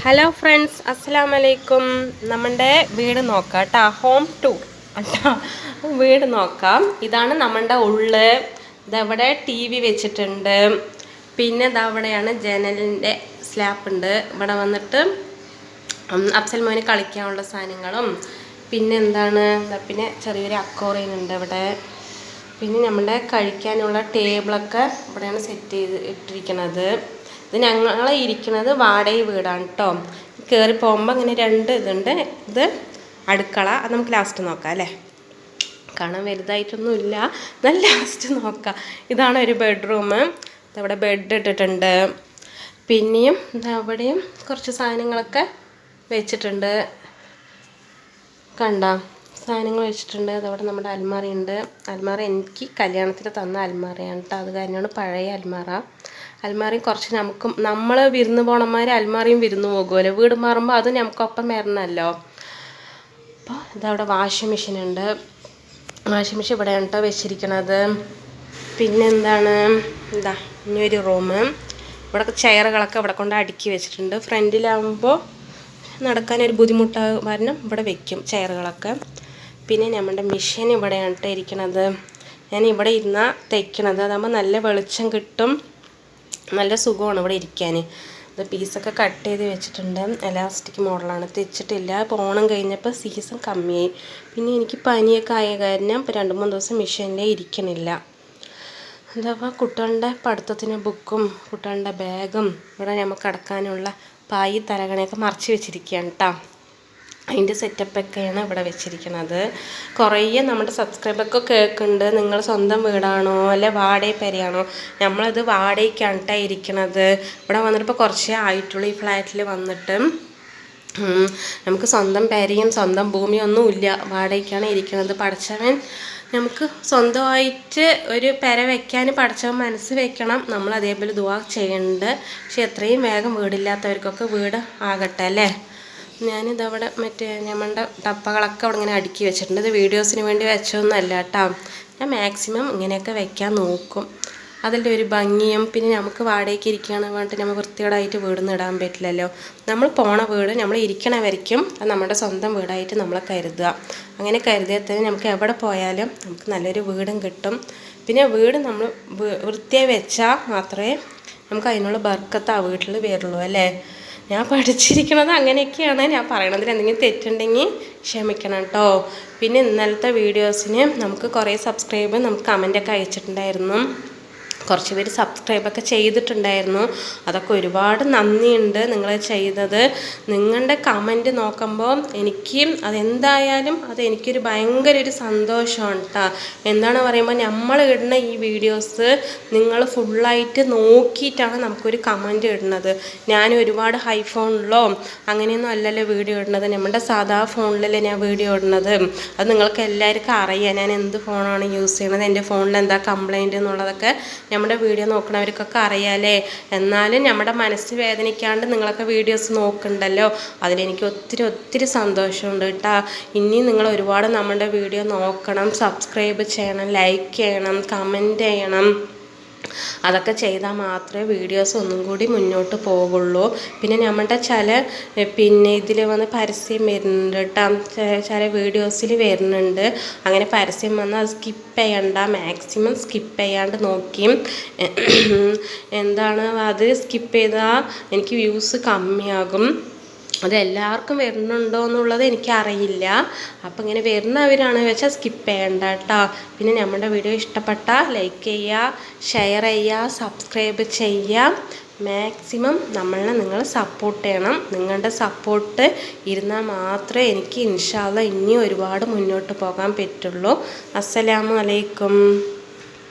Hello friends, അസ്സലാമലൈക്കും. നമ്മുടെ വീട് നോക്കാം കേട്ടോ. ഹോം ടൂർ കേട്ടോ. വീട് നോക്കാം. ഇതാണ് നമ്മുടെ ഉള്ള്. ഇതവിടെ ടി വി വെച്ചിട്ടുണ്ട്. പിന്നെ ഇതവിടെയാണ് ജനലിൻ്റെ സ്ലാപ്പ് ഉണ്ട്. ഇവിടെ വന്നിട്ട് അഫ്സൽ മോന് കളിക്കാനുള്ള സാധനങ്ങളും പിന്നെ എന്താണ് പിന്നെ ചെറിയൊരു അക്വേറിയം ഉണ്ട് ഇവിടെ. പിന്നെ നമ്മുടെ കഴിക്കാനുള്ള ടേബിളൊക്കെ ഇവിടെയാണ് സെറ്റ് ചെയ്ത് ഇട്ടിരിക്കുന്നത്. ഇത് ഞങ്ങൾ ഇരിക്കുന്നത് വാടക വീടാണ് കേട്ടോ. കയറി പോകുമ്പോൾ ഇങ്ങനെ രണ്ട് ഇതുണ്ട്. ഇത് അടുക്കള. അത് നമുക്ക് ലാസ്റ്റ് നോക്കാം അല്ലേ. കാണാൻ വലുതായിട്ടൊന്നുമില്ല, എന്നാൽ ലാസ്റ്റ് നോക്കാം. ഇതാണ് ഒരു ബെഡ്റൂം. ഇതവിടെ ബെഡ് ഇട്ടിട്ടുണ്ട്. പിന്നെയും ഇതവിടെയും കുറച്ച് സാധനങ്ങളൊക്കെ വെച്ചിട്ടുണ്ട്. കണ്ടോ, സാധനങ്ങൾ വെച്ചിട്ടുണ്ട്. അതവിടെ നമ്മുടെ അൽമാര ഉണ്ട്. അൽമാര എനിക്ക് കല്യാണത്തിൽ തന്ന അൽമാരയാണ് കേട്ടോ. അത് കാരണമാണ് പഴയ അൽമാര. അൽമാരയും കുറച്ച് നമ്മൾ വിരുന്ന് പോണമാർ അൽമാരയും വിരുന്ന് പോകുമല്ലോ. വീട് മാറുമ്പോൾ അത് നമുക്കൊപ്പം വരണമല്ലോ. അപ്പോൾ ഇതവിടെ വാഷിംഗ് മെഷീൻ ഉണ്ട്. വാഷിംഗ് മെഷീൻ ഇവിടെയാണ് കേട്ടോ വെച്ചിരിക്കണത്. പിന്നെന്താണ്, എന്താ ഇനിയൊരു റൂം. ഇവിടെ ചെയറുകളൊക്കെ ഇവിടെ കൊണ്ട് അടുക്കി വെച്ചിട്ടുണ്ട്. ഫ്രണ്ടിലാകുമ്പോൾ നടക്കാനൊരു ബുദ്ധിമുട്ടാകും കാരണം ഇവിടെ വെക്കും ചെയറുകളൊക്കെ. പിന്നെ നമ്മുടെ മെഷീൻ ഇവിടെയാണ് കേട്ടോ ഇരിക്കണത്. ഞാൻ ഇവിടെ ഇരുന്നാൽ തയ്ക്കണത്. അതാകുമ്പോൾ നല്ല വെളിച്ചം കിട്ടും, നല്ല സുഖമാണ് ഇവിടെ ഇരിക്കാൻ. ഇത് പീസൊക്കെ കട്ട് ചെയ്ത് വെച്ചിട്ടുണ്ട്. എലാസ്റ്റിക് മോഡലാണ്, തെച്ചിട്ടില്ല. ഓണം കഴിഞ്ഞപ്പോൾ സീസൺ കമ്മിയായി. പിന്നെ എനിക്ക് പനിയൊക്കെ ആയ കാരണം ഇപ്പോൾ 2-3 ദിവസം മെഷീനിലേ ഇരിക്കണില്ല. എന്താ കുട്ടികളുടെ പഠിത്തത്തിന് ബുക്കും കുട്ടികളുടെ ബാഗും ഇവിടെ നമുക്ക് കിടക്കാനുള്ള പായി തലകണയൊക്കെ മറച്ച് വെച്ചിരിക്കുകയാണ് കേട്ടോ. അതിൻ്റെ സെറ്റപ്പൊക്കെയാണ് ഇവിടെ വെച്ചിരിക്കുന്നത്. കുറേ നമ്മുടെ സബ്സ്ക്രൈബറൊക്കെ കേൾക്കുന്നുണ്ട്, നിങ്ങൾ സ്വന്തം വീടാണോ അല്ലെ വാടക പെരയാണോ. നമ്മളത് വാടകയ്ക്കാണ് കേട്ടോ ഇരിക്കണത്. ഇവിടെ വന്നിട്ട് ഇപ്പോൾ കുറച്ചേ ആയിട്ടുള്ളൂ ഈ ഫ്ലാറ്റിൽ വന്നിട്ട്. നമുക്ക് സ്വന്തം പെരയും സ്വന്തം ഭൂമിയും ഒന്നും ഇല്ല, വാടകയ്ക്കാണ് ഇരിക്കുന്നത്. പഠിച്ചവൻ നമുക്ക് സ്വന്തമായിട്ട് ഒരു പെര വെക്കാൻ പഠിച്ചവൻ മനസ്സ് വെക്കണം. നമ്മൾ അതേപോലെ ദുആ ചെയ്യുന്നുണ്ട്. പക്ഷെ എത്രയും വേഗം വീടില്ലാത്തവർക്കൊക്കെ വീട് ആകട്ടെ അല്ലേ. ഞാനിതവിടെ ഞമ്മളുടെ ഡപ്പകളൊക്കെ അവിടെ ഇങ്ങനെ അടുക്കി വെച്ചിട്ടുണ്ട്. ഇത് വീഡിയോസിന് വേണ്ടി വെച്ചതൊന്നുമല്ല കേട്ടോ. ഞാൻ മാക്സിമം ഇങ്ങനെയൊക്കെ വെക്കാൻ നോക്കും. അതിൻ്റെ ഒരു ഭംഗിയും പിന്നെ നമുക്ക് വാടകയ്ക്ക് ഇരിക്കുകയാണ് പറഞ്ഞിട്ട് നമ്മൾ വൃത്തിയോടായിട്ട് വീടൊന്നും ഇടാൻ പറ്റില്ലല്ലോ. നമ്മൾ പോണ വീട് നമ്മൾ ഇരിക്കണ വരയ്ക്കും അത് നമ്മുടെ സ്വന്തം വീടായിട്ട് നമ്മളെ കരുതുക. അങ്ങനെ കരുതിയാൽ തന്നെ നമുക്ക് എവിടെ പോയാലും നമുക്ക് നല്ലൊരു വീടും കിട്ടും. പിന്നെ വീട് നമ്മൾ വൃത്തിയായി വെച്ചാൽ മാത്രമേ നമുക്ക് അതിനുള്ള ബർക്കത്ത് ആ വീട്ടിൽ വരുള്ളൂ അല്ലേ. ഞാൻ പഠിച്ചിരിക്കുന്നത് അങ്ങനെയൊക്കെയാണ്. ഞാൻ പറയണതിൽ എന്തെങ്കിലും തെറ്റുണ്ടെങ്കിൽ ക്ഷമിക്കണം കേട്ടോ. പിന്നെ ഇന്നലത്തെ വീഡിയോസിന് നമുക്ക് കുറേ സബ്സ്ക്രൈബ് നമുക്ക് കമൻറ്റൊക്കെ അയച്ചിട്ടുണ്ടായിരുന്നു. കുറച്ച് പേര് സബ്സ്ക്രൈബൊക്കെ ചെയ്തിട്ടുണ്ടായിരുന്നു. അതൊക്കെ ഒരുപാട് നന്ദിയുണ്ട് നിങ്ങൾ ചെയ്തത്. നിങ്ങളുടെ കമൻറ്റ് നോക്കുമ്പോൾ എനിക്ക് അതെന്തായാലും എനിക്കൊരു ഭയങ്കര ഒരു സന്തോഷമാണ് കേട്ടോ. എന്താണ് പറയുമ്പോൾ നമ്മൾ ഇടുന്ന ഈ വീഡിയോസ് നിങ്ങൾ ഫുള്ളായിട്ട് നോക്കിയിട്ടാണ് നമുക്കൊരു കമൻറ്റ് ഇടുന്നത്. ഞാൻ ഒരുപാട് ഹൈ ഫോണിലോ അങ്ങനെയൊന്നും അല്ലല്ലോ വീഡിയോ ഇടുന്നത്. നമ്മുടെ സാധാ ഫോണിലല്ലേ ഞാൻ വീഡിയോ ഇടുന്നത്. അത് നിങ്ങൾക്ക് എല്ലാവർക്കും അറിയാം ഞാൻ എന്ത് ഫോണാണ് യൂസ് ചെയ്യണത്, എൻ്റെ ഫോണിൽ എന്താ കംപ്ലൈൻറ്റ് എന്നുള്ളതൊക്കെ നമ്മുടെ വീഡിയോ നോക്കണവർക്കൊക്കെ അറിയാലേ. എന്നാലും നമ്മുടെ മനസ്സ് വേദനിക്കാണ്ട് നിങ്ങളൊക്കെ വീഡിയോസ് നോക്കുന്നുണ്ടല്ലോ, അതിലെനിക്ക് ഒത്തിരി സന്തോഷമുണ്ട് കേട്ടോ. ഇനിയും നിങ്ങൾ ഒരുപാട് നമ്മുടെ വീഡിയോ നോക്കണം, സബ്സ്ക്രൈബ് ചെയ്യണം, ലൈക്ക് ചെയ്യണം, കമൻറ്റ് ചെയ്യണം. അതൊക്കെ ചെയ്താൽ മാത്രമേ വീഡിയോസ് ഒന്നും കൂടി മുന്നോട്ട് പോകുള്ളൂ. പിന്നെ നമ്മുടെ പിന്നെ ഇതിൽ വന്ന് പരസ്യം വരുന്നുണ്ട് കേട്ടോ. ചില വീഡിയോസിൽ വരുന്നുണ്ട് അങ്ങനെ പരസ്യം വന്നാൽ അത് സ്കിപ്പ് ചെയ്യണ്ട, മാക്സിമം സ്കിപ്പ് ചെയ്യാണ്ട് നോക്കി. എന്താണ് അത് സ്കിപ്പ് ചെയ്താൽ എനിക്ക് വ്യൂസ് കമ്മിയാകും. അതെല്ലാവർക്കും വരുന്നുണ്ടോ എന്നുള്ളത് എനിക്കറിയില്ല. അപ്പം ഇങ്ങനെ വരുന്നവരാണ് വെച്ചാൽ സ്കിപ്പ് ചെയ്യണ്ട കേട്ടോ. പിന്നെ നമ്മുടെ വീഡിയോ ഇഷ്ടപ്പെട്ടാൽ ലൈക്ക് ചെയ്യുക, ഷെയർ ചെയ്യുക, സബ്സ്ക്രൈബ് ചെയ്യുക. മാക്സിമം നിങ്ങൾ സപ്പോർട്ട് ചെയ്യണം. നിങ്ങളുടെ സപ്പോർട്ട് ഇരുന്നാൽ മാത്രമേ എനിക്ക് ഇൻഷാ അല്ലാഹ് ഇനിയും ഒരുപാട് മുന്നോട്ട് പോകാൻ പറ്റുള്ളൂ. അസ്സലാമു അലൈക്കും.